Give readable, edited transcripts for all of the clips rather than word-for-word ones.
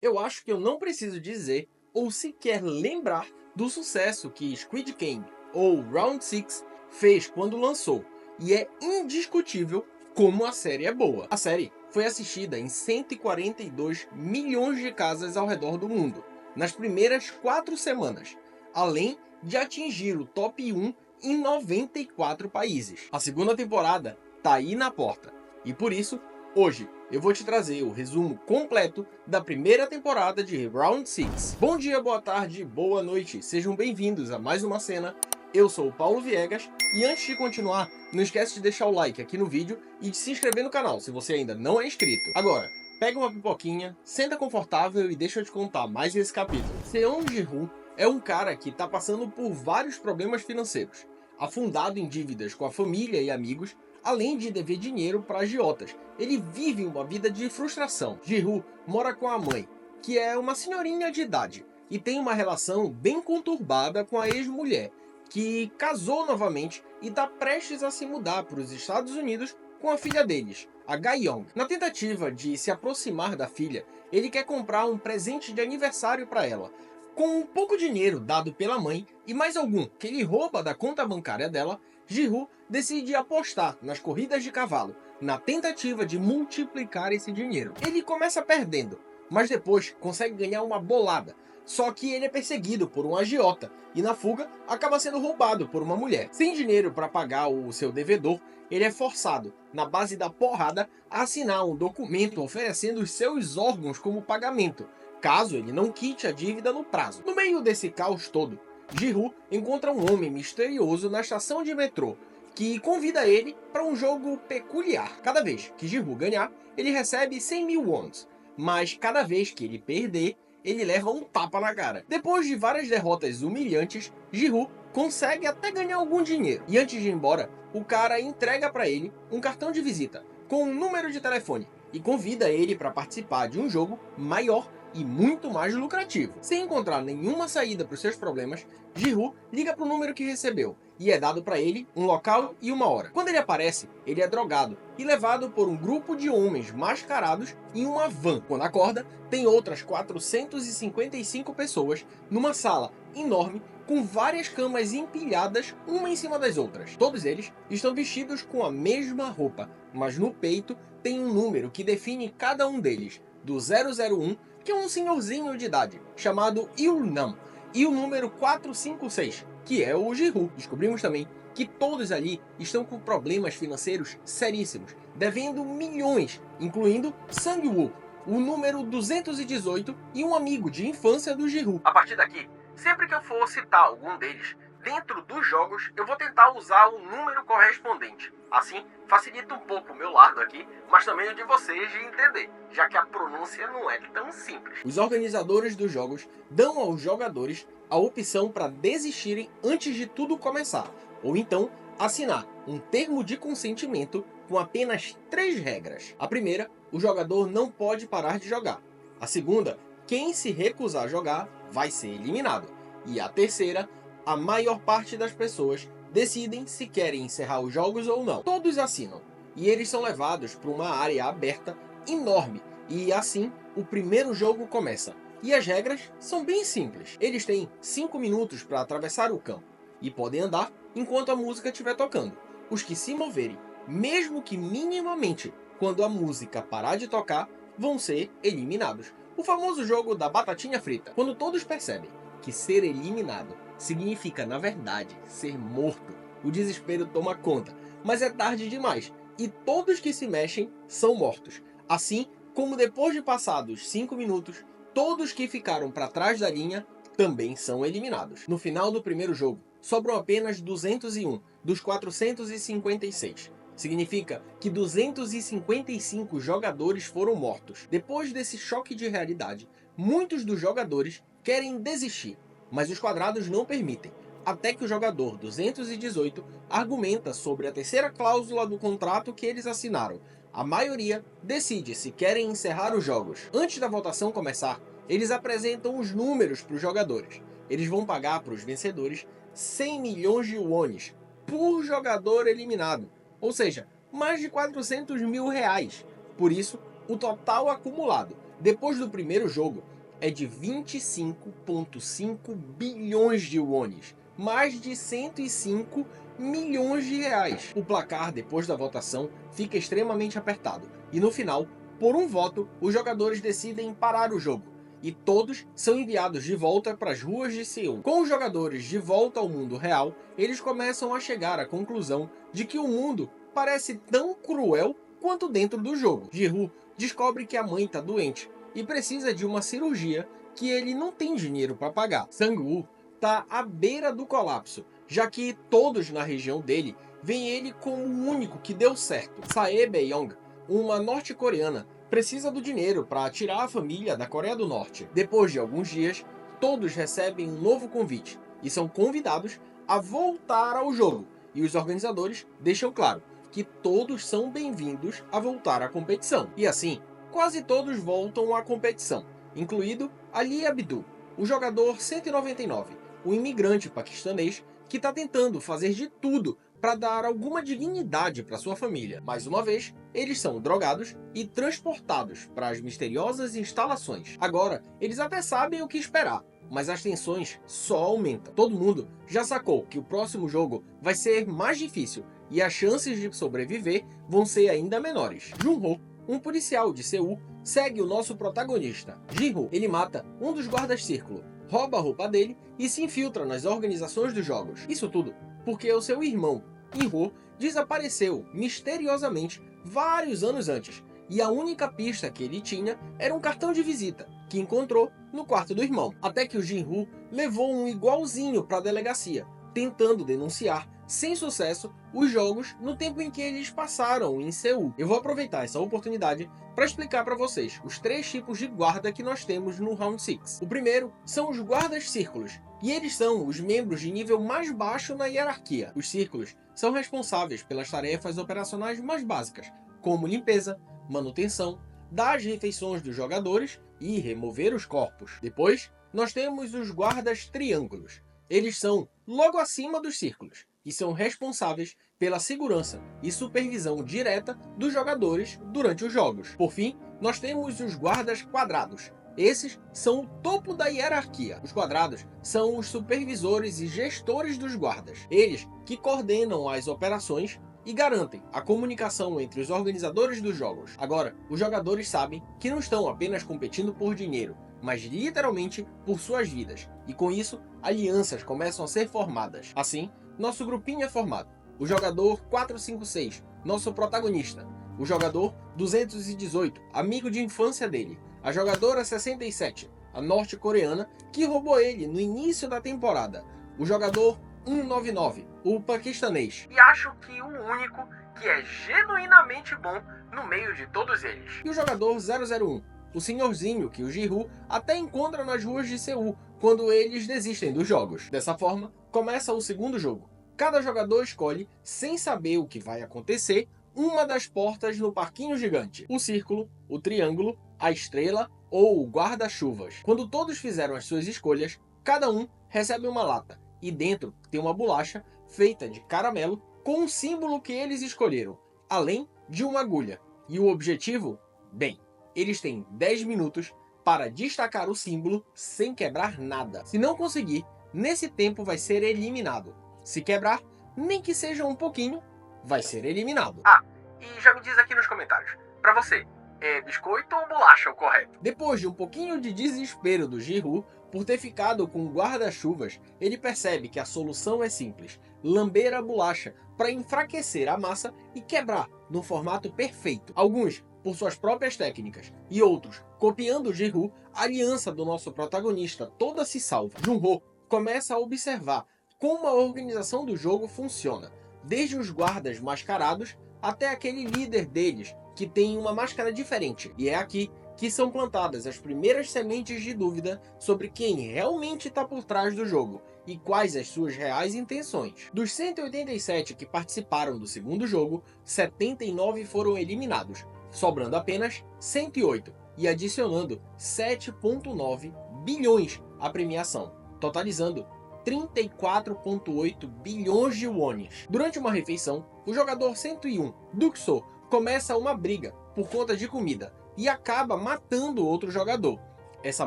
Eu acho que eu não preciso dizer ou sequer lembrar do sucesso que Squid Game ou Round Six fez quando lançou, e é indiscutível como a série é boa. A série foi assistida em 142 milhões de casas ao redor do mundo nas primeiras 4 semanas, além de atingir o top 1 em 94 países. A segunda temporada tá aí na porta, e por isso, hoje eu vou te trazer o resumo completo da primeira temporada de Round Six. Bom dia, boa tarde, boa noite, sejam bem-vindos a mais uma cena. Eu sou o Paulo Viegas e antes de continuar, não esquece de deixar o like aqui no vídeo e de se inscrever no canal se você ainda não é inscrito. Agora, pega uma pipoquinha, senta confortável e deixa eu te contar mais esse capítulo. Seon Ji-Hoon é um cara que está passando por vários problemas financeiros, afundado em dívidas com a família e amigos, além de dever dinheiro para agiotas. Ele vive uma vida de frustração. Ji-Hoon mora com a mãe, que é uma senhorinha de idade, e tem uma relação bem conturbada com a ex-mulher, que casou novamente e está prestes a se mudar para os Estados Unidos com a filha deles, a Ga-young. Na tentativa de se aproximar da filha, ele quer comprar um presente de aniversário para ela. Com um pouco dinheiro dado pela mãe e mais algum que ele rouba da conta bancária dela, Ji-Hoon decide apostar nas corridas de cavalo, na tentativa de multiplicar esse dinheiro. Ele começa perdendo, mas depois consegue ganhar uma bolada. Só que ele é perseguido por um agiota e na fuga acaba sendo roubado por uma mulher. Sem dinheiro para pagar o seu devedor, ele é forçado, na base da porrada, a assinar um documento oferecendo os seus órgãos como pagamento, caso ele não quite a dívida no prazo. No meio desse caos todo, Ji-Hoon encontra um homem misterioso na estação de metrô, que convida ele para um jogo peculiar. Cada vez que Ji-Hoon ganhar, ele recebe 100 mil wons, mas cada vez que ele perder, ele leva um tapa na cara. Depois de várias derrotas humilhantes, Ji-Hoon consegue até ganhar algum dinheiro. E antes de ir embora, o cara entrega para ele um cartão de visita com um número de telefone e convida ele para participar de um jogo maior e muito mais lucrativo. Sem encontrar nenhuma saída para os seus problemas, Ji-Hoon liga para o número que recebeu e é dado para ele um local e uma hora. Quando ele aparece, ele é drogado e levado por um grupo de homens mascarados em uma van. Quando acorda, tem outras 455 pessoas numa sala enorme com várias camas empilhadas uma em cima das outras. Todos eles estão vestidos com a mesma roupa, mas no peito tem um número que define cada um deles, do 001, que é um senhorzinho de idade, chamado Il-nam, e o número 456, que é o Ji-Hoon. Descobrimos também que todos ali estão com problemas financeiros seríssimos, devendo milhões, incluindo Sang-woo, o número 218 e um amigo de infância do Ji-Hoon. A partir daqui, sempre que eu for citar algum deles, dentro dos jogos eu vou tentar usar o número correspondente. Assim, facilita um pouco o meu lado aqui, mas também o de vocês de entender, já que a pronúncia não é tão simples. Os organizadores dos jogos dão aos jogadores a opção para desistirem antes de tudo começar, ou então assinar um termo de consentimento com apenas 3 regras. A primeira, o jogador não pode parar de jogar. A segunda, quem se recusar a jogar vai ser eliminado. E a terceira, a maior parte das pessoas decidem se querem encerrar os jogos ou não. Todos assinam, e eles são levados para uma área aberta enorme, e assim o primeiro jogo começa. E as regras são bem simples. Eles têm 5 minutos para atravessar o campo, e podem andar enquanto a música estiver tocando. Os que se moverem, mesmo que minimamente, quando a música parar de tocar, vão ser eliminados. O famoso jogo da batatinha frita. Quando todos percebem que ser eliminado significa, na verdade, ser morto, o desespero toma conta, mas é tarde demais, e todos que se mexem são mortos. Assim como depois de passados 5 minutos, todos que ficaram para trás da linha também são eliminados. No final do primeiro jogo, sobram apenas 201 dos 456. Significa que 255 jogadores foram mortos. Depois desse choque de realidade, muitos dos jogadores querem desistir, mas os quadrados não permitem, até que o jogador 218 argumenta sobre a terceira cláusula do contrato que eles assinaram. A maioria decide se querem encerrar os jogos. Antes da votação começar, eles apresentam os números para os jogadores. Eles vão pagar para os vencedores 100 milhões de wones por jogador eliminado, ou seja, mais de 400 mil reais. Por isso, o total acumulado depois do primeiro jogo é de 25,5 bilhões de wones, mais de 105 milhões de reais. O placar depois da votação fica extremamente apertado e no final, por um voto, os jogadores decidem parar o jogo e todos são enviados de volta para as ruas de Seul. Com os jogadores de volta ao mundo real, eles começam a chegar à conclusão de que o mundo parece tão cruel quanto dentro do jogo. Ji-Hoo descobre que a mãe está doente e precisa de uma cirurgia que ele não tem dinheiro para pagar. Sang-woo está à beira do colapso, já que todos na região dele veem ele como o único que deu certo. Sae Beyong, uma norte-coreana, precisa do dinheiro para tirar a família da Coreia do Norte. Depois de alguns dias, todos recebem um novo convite e são convidados a voltar ao jogo. E os organizadores deixam claro que todos são bem-vindos a voltar à competição. E assim, quase todos voltam à competição, incluído Ali Abdul, o jogador 199, o imigrante paquistanês que está tentando fazer de tudo para dar alguma dignidade para sua família. Mais uma vez, eles são drogados e transportados para as misteriosas instalações. Agora, eles até sabem o que esperar, mas as tensões só aumentam. Todo mundo já sacou que o próximo jogo vai ser mais difícil e as chances de sobreviver vão ser ainda menores. Jun-Ho, um policial de Seul, segue o nosso protagonista. Ji-Hoo, ele mata um dos guardas-círculo, rouba a roupa dele e se infiltra nas organizações dos jogos. Isso tudo porque o seu irmão, In-Ho, desapareceu misteriosamente vários anos antes, e a única pista que ele tinha era um cartão de visita, que encontrou no quarto do irmão. Até que o Ji-Hoo levou um igualzinho para a delegacia, tentando denunciar, sem sucesso, os jogos no tempo em que eles passaram em Seul. Eu vou aproveitar essa oportunidade para explicar para vocês os 3 tipos de guarda que nós temos no Round 6. O primeiro são os guardas círculos, e eles são os membros de nível mais baixo na hierarquia. Os círculos são responsáveis pelas tarefas operacionais mais básicas, como limpeza, manutenção, dar as refeições dos jogadores e remover os corpos. Depois, nós temos os guardas triângulos. Eles são logo acima dos círculos e são responsáveis pela segurança e supervisão direta dos jogadores durante os jogos. Por fim, nós temos os guardas quadrados. Esses são o topo da hierarquia. Os quadrados são os supervisores e gestores dos guardas. Eles que coordenam as operações e garantem a comunicação entre os organizadores dos jogos. Agora, os jogadores sabem que não estão apenas competindo por dinheiro, mas literalmente por suas vidas. E com isso, alianças começam a ser formadas. Assim, nosso grupinho é formado. O jogador 456, nosso protagonista. O jogador 218, amigo de infância dele. A jogadora 67, a norte-coreana, que roubou ele no início da temporada. O jogador 199, o paquistanês. E acho que o único que é genuinamente bom no meio de todos eles. E o jogador 001, o senhorzinho que o Ji-Hoo até encontra nas ruas de Seul quando eles desistem dos jogos. Dessa forma, começa o segundo jogo. Cada jogador escolhe, sem saber o que vai acontecer, uma das portas no parquinho gigante. O círculo, o triângulo, a estrela ou o guarda-chuvas. Quando todos fizeram as suas escolhas, cada um recebe uma lata e dentro tem uma bolacha feita de caramelo com um símbolo que eles escolheram, além de uma agulha. E o objetivo? Bem, eles têm 10 minutos para destacar o símbolo sem quebrar nada. Se não conseguir, nesse tempo vai ser eliminado. Se quebrar, nem que seja um pouquinho, vai ser eliminado. Ah, e já me diz aqui nos comentários, pra você, é biscoito ou bolacha o correto? Depois de um pouquinho de desespero do Ji-Hoo por ter ficado com o guarda-chuvas, ele percebe que a solução é simples: lamber a bolacha para enfraquecer a massa e quebrar no formato perfeito. Alguns por suas próprias técnicas e outros copiando o Ji-Hoo, a aliança do nosso protagonista toda se salva. Jun-Ho começa a observar como a organização do jogo funciona, desde os guardas mascarados até aquele líder deles, que tem uma máscara diferente. E é aqui que são plantadas as primeiras sementes de dúvida sobre quem realmente está por trás do jogo e quais as suas reais intenções. Dos 187 que participaram do segundo jogo, 79 foram eliminados, sobrando apenas 108 e adicionando 7,9 bilhões à premiação, totalizando 34,8 bilhões de wones. Durante uma refeição, o jogador 101, Duk-So, começa uma briga por conta de comida e acaba matando outro jogador. Essa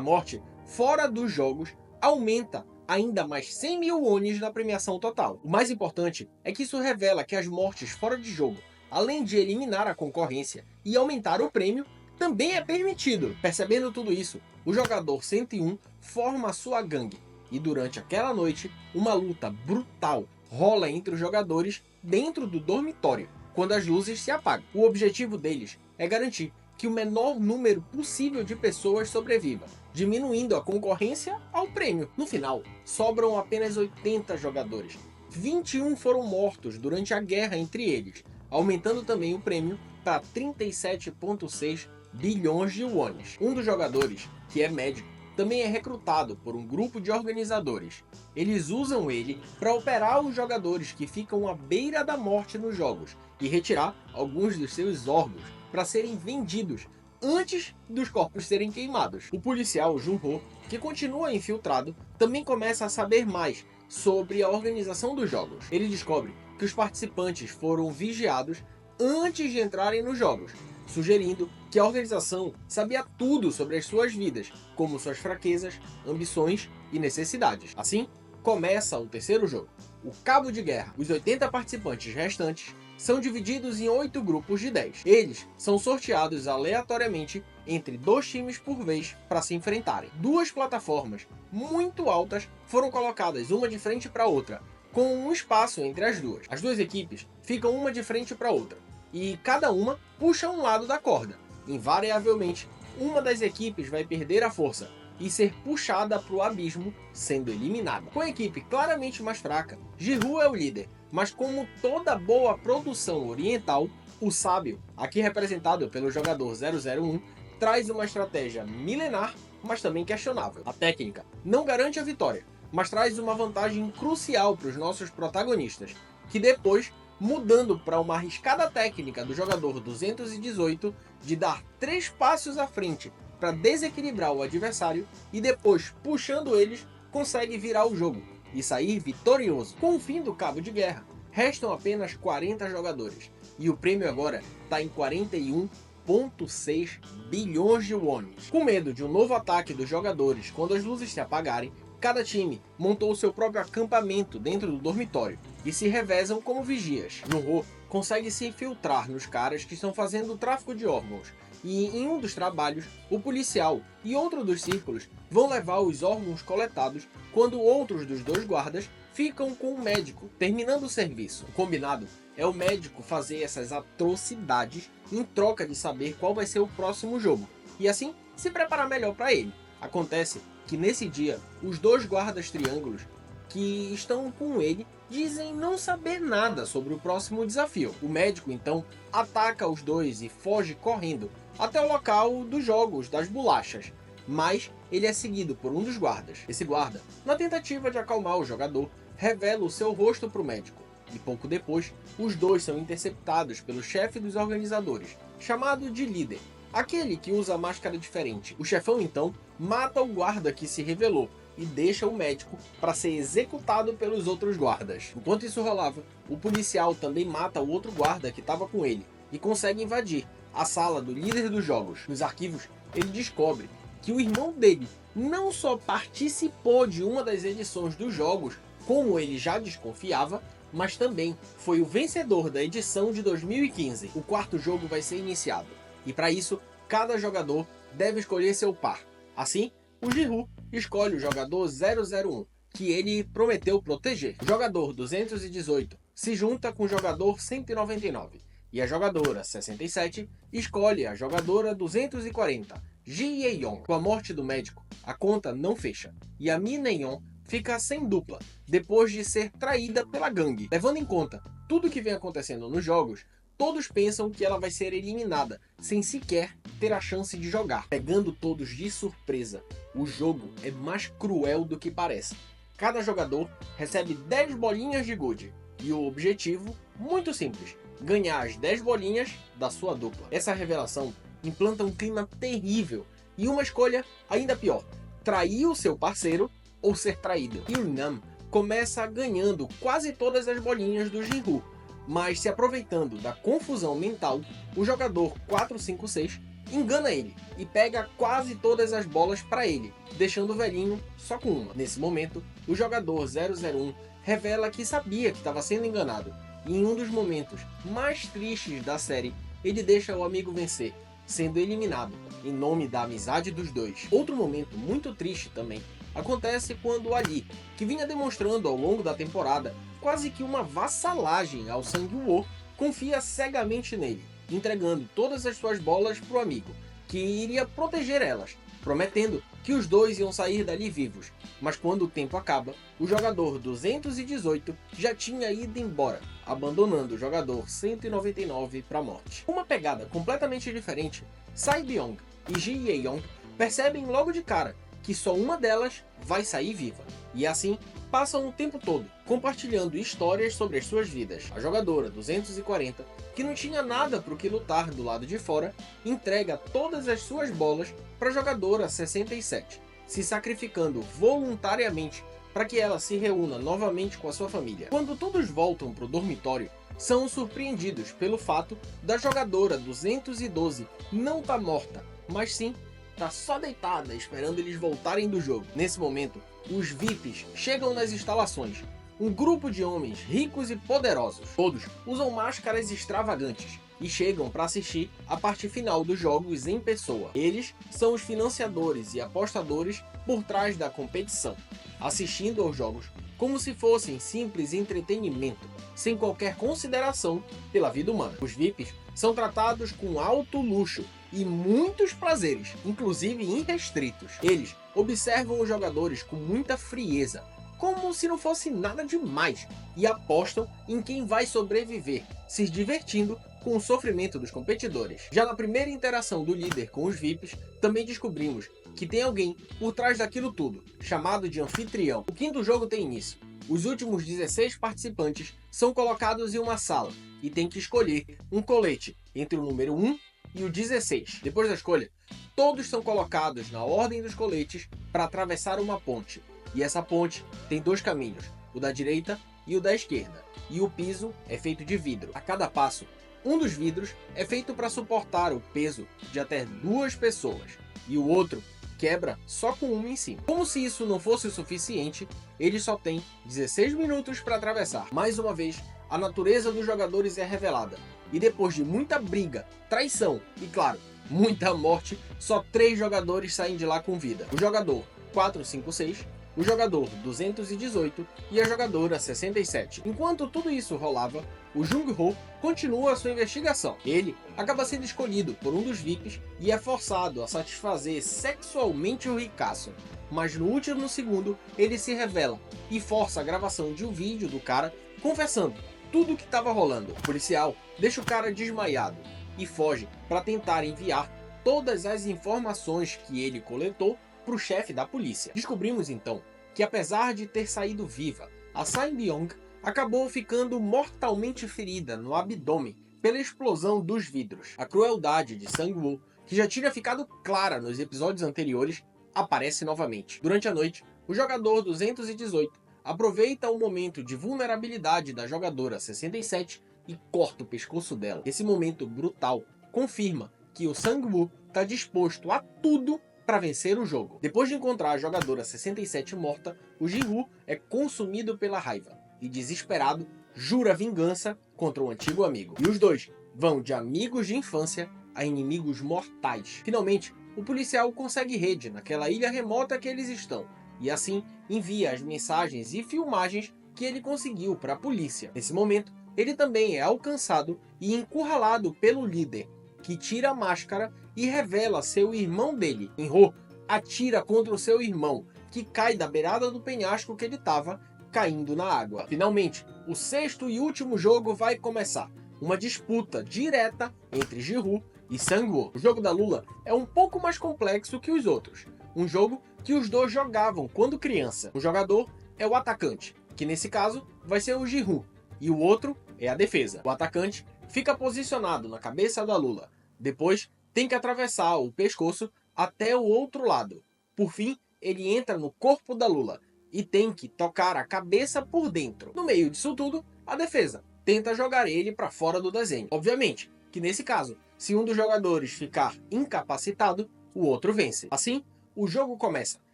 morte, fora dos jogos, aumenta ainda mais 100 mil wones na premiação total. O mais importante é que isso revela que as mortes fora de jogo, além de eliminar a concorrência e aumentar o prêmio, também é permitido. Percebendo tudo isso, o jogador 101 forma a sua gangue, e durante aquela noite, uma luta brutal rola entre os jogadores dentro do dormitório, quando as luzes se apagam. O objetivo deles é garantir que o menor número possível de pessoas sobreviva, diminuindo a concorrência ao prêmio. No final, sobram apenas 80 jogadores. 21 foram mortos durante a guerra entre eles, aumentando também o prêmio para 37,6 bilhões de wones. Um dos jogadores, que é médico, também é recrutado por um grupo de organizadores. Eles usam ele para operar os jogadores que ficam à beira da morte nos jogos e retirar alguns dos seus órgãos para serem vendidos antes dos corpos serem queimados. O policial Jun-ho, que continua infiltrado, também começa a saber mais sobre a organização dos jogos. Ele descobre que os participantes foram vigiados antes de entrarem nos jogos, sugerindo que a organização sabia tudo sobre as suas vidas, como suas fraquezas, ambições e necessidades. Assim, começa o terceiro jogo, o Cabo de Guerra. Os 80 participantes restantes são divididos em 8 grupos de 10. Eles são sorteados aleatoriamente entre 2 times por vez para se enfrentarem. 2 plataformas muito altas foram colocadas uma de frente para a outra, com um espaço entre as duas. As duas equipes ficam uma de frente para a outra, e cada uma puxa um lado da corda. Invariavelmente, uma das equipes vai perder a força e ser puxada para o abismo, sendo eliminada. Com a equipe claramente mais fraca, Ji-Woo é o líder, mas como toda boa produção oriental, o sábio, aqui representado pelo jogador 001, traz uma estratégia milenar, mas também questionável. A técnica não garante a vitória, mas traz uma vantagem crucial para os nossos protagonistas, que depois, mudando para uma arriscada técnica do jogador 218 de dar 3 passos à frente para desequilibrar o adversário e depois, puxando eles, consegue virar o jogo e sair vitorioso. Com o fim do Cabo de Guerra, restam apenas 40 jogadores e o prêmio agora está em 41,6 bilhões de wones. Com medo de um novo ataque dos jogadores quando as luzes se apagarem, cada time montou seu próprio acampamento dentro do dormitório e se revezam como vigias. Jun-ho consegue se infiltrar nos caras que estão fazendo o tráfico de órgãos, e em um dos trabalhos, o policial e outro dos círculos vão levar os órgãos coletados quando outros dos 2 guardas ficam com o médico terminando o serviço. O combinado é o médico fazer essas atrocidades em troca de saber qual vai ser o próximo jogo, e assim se preparar melhor para ele. Acontece que nesse dia, os 2 guardas triângulos que estão com ele dizem não saber nada sobre o próximo desafio. O médico então ataca os 2 e foge correndo até o local dos jogos das bolachas, mas ele é seguido por um dos guardas. Esse guarda, na tentativa de acalmar o jogador, revela o seu rosto para o médico, e pouco depois, os 2 são interceptados pelo chefe dos organizadores, chamado de líder, aquele que usa a máscara diferente. O chefão então mata o guarda que se revelou e deixa o médico para ser executado pelos outros guardas. Enquanto isso rolava, o policial também mata o outro guarda que estava com ele e consegue invadir a sala do líder dos jogos. Nos arquivos, ele descobre que o irmão dele não só participou de uma das edições dos jogos, como ele já desconfiava, mas também foi o vencedor da edição de 2015. O quarto jogo vai ser iniciado, e para isso, cada jogador deve escolher seu par. Assim, o Ji-Woo escolhe o jogador 001, que ele prometeu proteger. O jogador 218 se junta com o jogador 199, e a jogadora 67 escolhe a jogadora 240, Ji Ye-yeon. Com a morte do médico, a conta não fecha, e a Mi Ne-yeon fica sem dupla, depois de ser traída pela gangue. Levando em conta tudo que vem acontecendo nos jogos, todos pensam que ela vai ser eliminada, sem sequer ter a chance de jogar. Pegando todos de surpresa, o jogo é mais cruel do que parece. Cada jogador recebe 10 bolinhas de good, e o objetivo, muito simples, ganhar as 10 bolinhas da sua dupla. Essa revelação implanta um clima terrível, e uma escolha ainda pior: trair o seu parceiro ou ser traído. Il-nam começa ganhando quase todas as bolinhas do Ji-Woo, mas se aproveitando da confusão mental, o jogador 456 engana ele e pega quase todas as bolas para ele, deixando o velhinho só com uma. Nesse momento, o jogador 001 revela que sabia que estava sendo enganado, e em um dos momentos mais tristes da série, ele deixa o amigo vencer, sendo eliminado, em nome da amizade dos dois. Outro momento muito triste também acontece quando Ali, que vinha demonstrando ao longo da temporada quase que uma vassalagem ao Sang-woo, confia cegamente nele, entregando todas as suas bolas para o amigo, que iria proteger elas, prometendo que os dois iam sair dali vivos. Mas quando o tempo acaba, o jogador 218 já tinha ido embora, abandonando o jogador 199 para a morte. Uma pegada completamente diferente, Sai Byung e Ji Ye-young percebem logo de cara que só uma delas vai sair viva, e assim passam o tempo todo compartilhando histórias sobre as suas vidas. A jogadora 240, que não tinha nada para o que lutar do lado de fora, entrega todas as suas bolas para a jogadora 67, se sacrificando voluntariamente para que ela se reúna novamente com a sua família. Quando todos voltam para o dormitório, são surpreendidos pelo fato da jogadora 212 não estar morta, mas sim tá só deitada esperando eles voltarem do jogo. Nesse momento, os VIPs chegam nas instalações, um grupo de homens ricos e poderosos. Todos usam máscaras extravagantes e chegam para assistir a parte final dos jogos em pessoa. Eles são os financiadores e apostadores por trás da competição, assistindo aos jogos como se fossem simples entretenimento, sem qualquer consideração pela vida humana. Os VIPs são tratados com alto luxo e muitos prazeres, inclusive irrestritos. Eles observam os jogadores com muita frieza, como se não fosse nada demais, e apostam em quem vai sobreviver, se divertindo com o sofrimento dos competidores. Já na primeira interação do líder com os VIPs, também descobrimos que tem alguém por trás daquilo tudo, chamado de anfitrião. O quinto jogo tem início. Os últimos 16 participantes são colocados em uma sala e tem que escolher um colete entre o número 1 e o 16. Depois da escolha, todos são colocados na ordem dos coletes para atravessar uma ponte. E essa ponte tem dois caminhos, o da direita e o da esquerda. E o piso é feito de vidro. A cada passo, um dos vidros é feito para suportar o peso de até 2 pessoas. E o outro quebra só com uma em cima. Como se isso não fosse o suficiente, eles só têm 16 minutos para atravessar. Mais uma vez, a natureza dos jogadores é revelada. E depois de muita briga, traição e, claro, muita morte, só 3 jogadores saem de lá com vida. O jogador 456, o jogador 218 e a jogadora 67. Enquanto tudo isso rolava, o Jung-ho continua a sua investigação. Ele acaba sendo escolhido por um dos VIPs e é forçado a satisfazer sexualmente o ricaço. Mas no último segundo, ele se revela e força a gravação de um vídeo do cara confessando tudo o que estava rolando. O policial deixa o cara desmaiado e foge para tentar enviar todas as informações que ele coletou para o chefe da polícia. Descobrimos então que, apesar de ter saído viva, a Sai Byung acabou ficando mortalmente ferida no abdômen pela explosão dos vidros. A crueldade de Sang-woo, que já tinha ficado clara nos episódios anteriores, aparece novamente. Durante a noite, o jogador 218 aproveita o momento de vulnerabilidade da jogadora 67 e corta o pescoço dela. Esse momento brutal confirma que o Sang-woo está disposto a tudo para vencer o jogo. Depois de encontrar a jogadora 67 morta, o Ji-woo é consumido pela raiva e, desesperado, jura vingança contra o antigo amigo. E os dois vão de amigos de infância a inimigos mortais. Finalmente, o policial consegue rede naquela ilha remota que eles estão e assim envia as mensagens e filmagens que ele conseguiu para a polícia. Nesse momento, ele também é alcançado e encurralado pelo líder, que tira a máscara e revela seu irmão dele. Enho atira contra o seu irmão, que cai da beirada do penhasco que ele estava, caindo na água. Finalmente, o sexto e último jogo vai começar. Uma disputa direta entre Ji-woo e Sang-woo. O jogo da Lula é um pouco mais complexo que os outros. Um jogo que os dois jogavam quando criança. O jogador é o atacante, que nesse caso vai ser o Ji-woo, e o outro é a defesa. O atacante fica posicionado na cabeça da Lula. Depois, tem que atravessar o pescoço até o outro lado. Por fim, ele entra no corpo da Lula e tem que tocar a cabeça por dentro. No meio disso tudo, a defesa tenta jogar ele para fora do desenho. Obviamente que nesse caso, se um dos jogadores ficar incapacitado, o outro vence. Assim, o jogo começa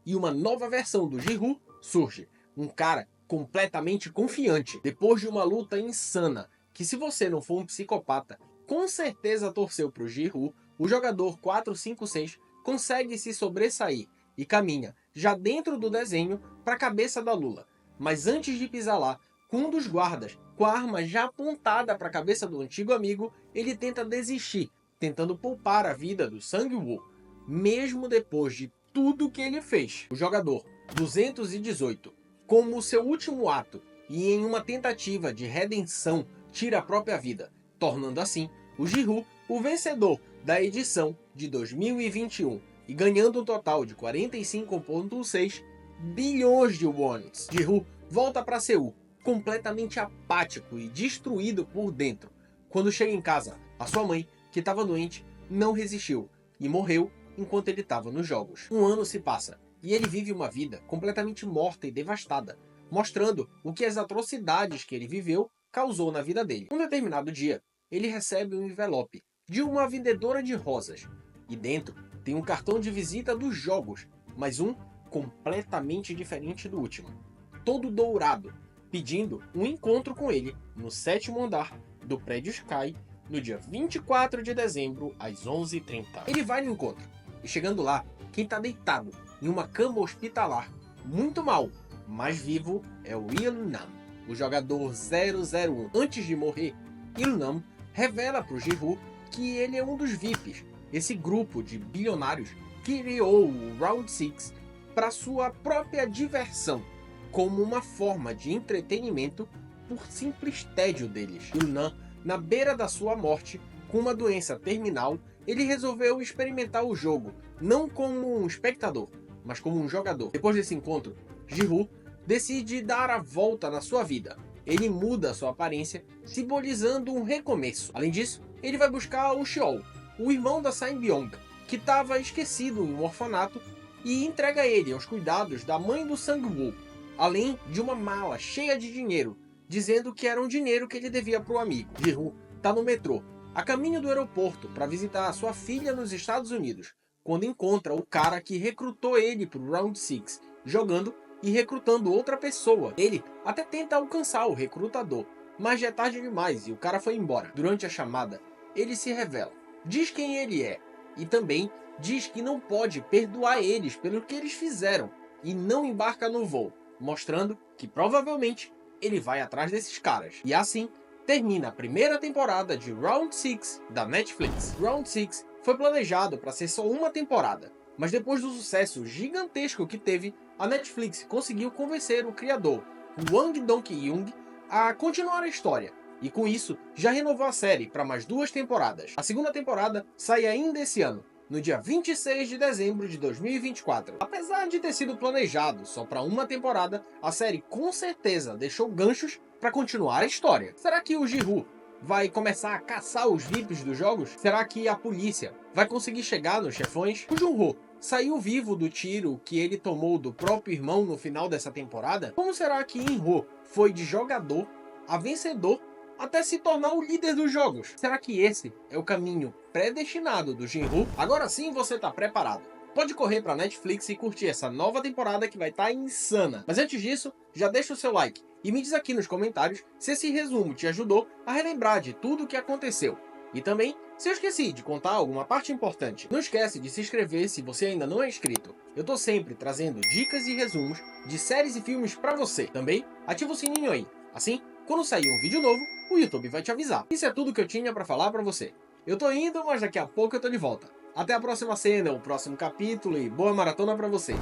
e uma nova versão do Ji-Woo surge. Um cara completamente confiante, depois de uma luta insana, que se você não for um psicopata, com certeza torceu para o Ji-Woo, o jogador 456 consegue se sobressair e caminha já dentro do desenho para a cabeça da Lula. Mas antes de pisar lá, com um dos guardas, com a arma já apontada para a cabeça do antigo amigo, ele tenta desistir, tentando poupar a vida do Sang-woo. Mesmo depois de tudo que ele fez, o jogador 218, como seu último ato e em uma tentativa de redenção, tira a própria vida, tornando assim o Ji-Woo o vencedor da edição de 2021 e ganhando um total de 45,6 bilhões de wons. Ji-Woo volta para Seul, completamente apático e destruído por dentro. Quando chega em casa, a sua mãe, que estava doente, não resistiu e morreu enquanto ele estava nos jogos. Um ano se passa e ele vive uma vida completamente morta e devastada, mostrando o que as atrocidades que ele viveu causou na vida dele. Um determinado dia, ele recebe um envelope de uma vendedora de rosas e dentro tem um cartão de visita dos jogos, mas um completamente diferente do último, todo dourado, pedindo um encontro com ele no 7º andar do prédio Sky no dia 24 de dezembro às 11h30. Ele vai no encontro e chegando lá, quem está deitado em uma cama hospitalar, muito mal, mas vivo, é o Il-nam, o jogador 001. Antes de morrer, Il-nam revela para o Ji-Woo que ele é um dos VIPs, esse grupo de bilionários que criou o Round 6 para sua própria diversão, como uma forma de entretenimento por simples tédio deles. Il-nam, na beira da sua morte, com uma doença terminal, ele resolveu experimentar o jogo, não como um espectador, mas como um jogador. Depois desse encontro, Ji-Woo decide dar a volta na sua vida. Ele muda sua aparência, simbolizando um recomeço. Além disso, ele vai buscar o Cheol, o irmão da Sang-byung, que estava esquecido em um orfanato, e entrega ele aos cuidados da mãe do Sang-woo, além de uma mala cheia de dinheiro, dizendo que era um dinheiro que ele devia para o amigo. Ji-Woo está no metrô, a caminho do aeroporto para visitar a sua filha nos Estados Unidos, quando encontra o cara que recrutou ele para o Round 6, jogando e recrutando outra pessoa. Ele até tenta alcançar o recrutador, mas já é tarde demais e o cara foi embora. Durante a chamada, ele se revela, diz quem ele é e também diz que não pode perdoar eles pelo que eles fizeram e não embarca no voo, mostrando que provavelmente ele vai atrás desses caras. E assim termina a primeira temporada de Round 6 da Netflix. Round 6 foi planejado para ser só uma temporada, mas depois do sucesso gigantesco que teve, a Netflix conseguiu convencer o criador, Hwang Dong-hyun, a continuar a história, e com isso já renovou a série para mais 2 temporadas. A segunda temporada sai ainda esse ano, no dia 26 de dezembro de 2024. Apesar de ter sido planejado só para uma temporada, a série com certeza deixou ganchos para continuar a história. Será que o Ji-Woo vai começar a caçar os VIPs dos jogos? Será que a polícia vai conseguir chegar nos chefões? O Jun-Ho saiu vivo do tiro que ele tomou do próprio irmão no final dessa temporada? Como será que In-Ho foi de jogador a vencedor até se tornar o líder dos jogos? Será que esse é o caminho predestinado do Jin-Woo? Agora sim você está preparado. Pode correr para Netflix e curtir essa nova temporada que vai estar insana. Mas antes disso, já deixa o seu like e me diz aqui nos comentários se esse resumo te ajudou a relembrar de tudo o que aconteceu. E também se eu esqueci de contar alguma parte importante. Não esquece de se inscrever se você ainda não é inscrito. Eu tô sempre trazendo dicas e resumos de séries e filmes para você. Também ativa o sininho aí. Assim, quando sair um vídeo novo, o YouTube vai te avisar. Isso é tudo que eu tinha para falar para você. Eu tô indo, mas daqui a pouco eu tô de volta. Até a próxima cena, o próximo capítulo e boa maratona para vocês.